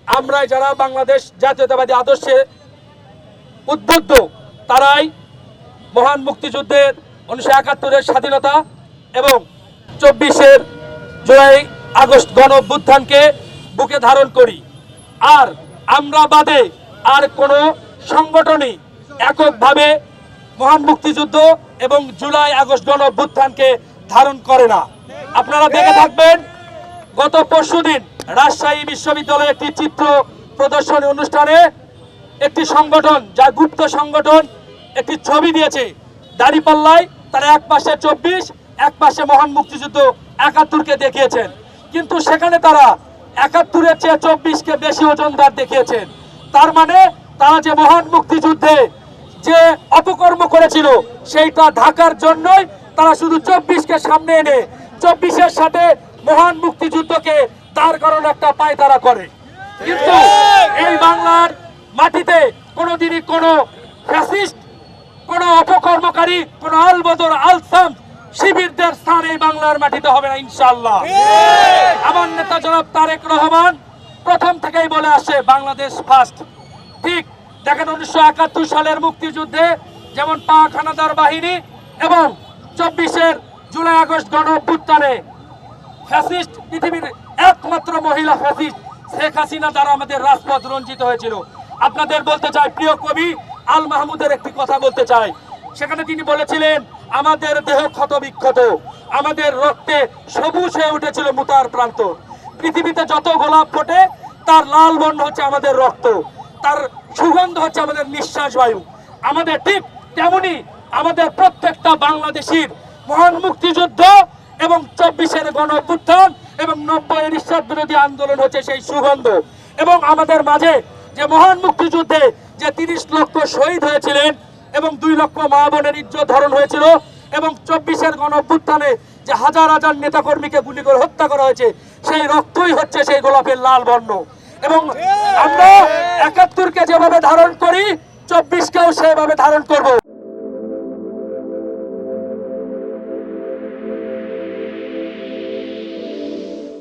আমরা যারা বাংলাদেশ জাতীয়তাবাদী আদর্শে উদ্বুদ্ধ তারাই মহান মুক্তিযুদ্ধের 1971-এর স্বাধীনতা এবং 24-এর জুলাই আগস্ট গণ অভ্যুত্থানকে বুকে ধারণ করি। আর আমরা বাদে আর কোনো সংগঠনই এককভাবে মহান মুক্তিযুদ্ধ এবং জুলাই আগস্ট গণ অভ্যুত্থানকে ধারণ করে না। আপনারা দেখে থাকবেন গত পরশুদিন রাজশাহী বিশ্ববিদ্যালয়ে একটি চিত্র প্রদর্শনী অনুষ্ঠানে একটি সংগঠন, যা গুপ্ত সংগঠন, একটি ছবি দিয়েছে দাঁড়িপাল্লায়। তারা এক পাশে 24, এক পাশে মহান মুক্তিযুদ্ধ 71-কে দেখিয়েছেন, কিন্তু সেখানে তারা 71-এর চেয়ে 24-কে বেশি ওজনদার দেখিয়েছেন। তার মানে তারা যে মহান মুক্তিযুদ্ধে যে অপকর্ম করেছিল সেইটা ঢাকার জন্যই তারা শুধু 24-কে সামনে এনে 24-এর সাথে মহান মুক্তিযুদ্ধকে দাঁড় করানো একটা পায়তারা করে। কিন্তু এই বাংলার মাটিতে কোনোদিনই কোনো ফ্যাসিস্ট, কোনো অপকর্মকারী, কোনো আলবদর আলসাম শিবিরদের স্থান এই বাংলার মাটিতে হবে না ইনশাআল্লাহ। আমার নেতা জনাব তারেক রহমান প্রথম থেকেই বলে আসে বাংলাদেশ ফার্স্ট। ঠিক দেখেন 1971 সালের মুক্তিযুদ্ধে যেমন পাক হানাদার বাহিনী এবং 24-এর জুলাই আগস্ট গণ অভ্যুত্থানে ফ্যাসিস্ট, পৃথিবীর একমাত্র মহিলা ফ্যাসিস্ট শেখ হাসিনা দ্বারা আমাদের রাজপথ রঞ্জিত হয়েছিল। আপনাদের বলতে চাই, প্রিয় কবি আল মাহমুদের একটি কথা বলতে চাই। সেখানে তিনি বলেছিলেন, আমাদের দেহ ক্ষত বিক্ষত, আমাদের রক্তে সবুজ হয়ে উঠেছিল মুতার প্রান্ত। পৃথিবীতে যত গোলাপ ফোটে তার লাল বর্ণ হচ্ছে আমাদের রক্ত, তার সুগন্ধ হচ্ছে আমাদের নিঃশ্বাস বায়ু। আমাদের ঠিক তেমনি আমাদের প্রত্যেকটা বাংলাদেশীর মহান মুক্তিযুদ্ধ এবং 24-এর গণ অভ্যুত্থান এবং 90-এর ইরশাদ বিরোধী আন্দোলন হচ্ছে সেই সুগন্ধ। এবং আমাদের মাঝে যে মহান মুক্তিযুদ্ধে যে 30 লক্ষ শহীদ হয়েছিলেন এবং 2 লক্ষ মা বোনের ইজ্জত হরণ হয়েছিল এবং 24-এর গণ অভ্যুত্থানে যে হাজার হাজার নেতাকর্মীকে গুলি করে হত্যা করা হয়েছে, সেই রক্তই হচ্ছে সেই গোলাপের লাল বর্ণ। এবং আমরা 71-কে যেভাবে ধারণ করি 24-কেও সেভাবে ধারণ করব।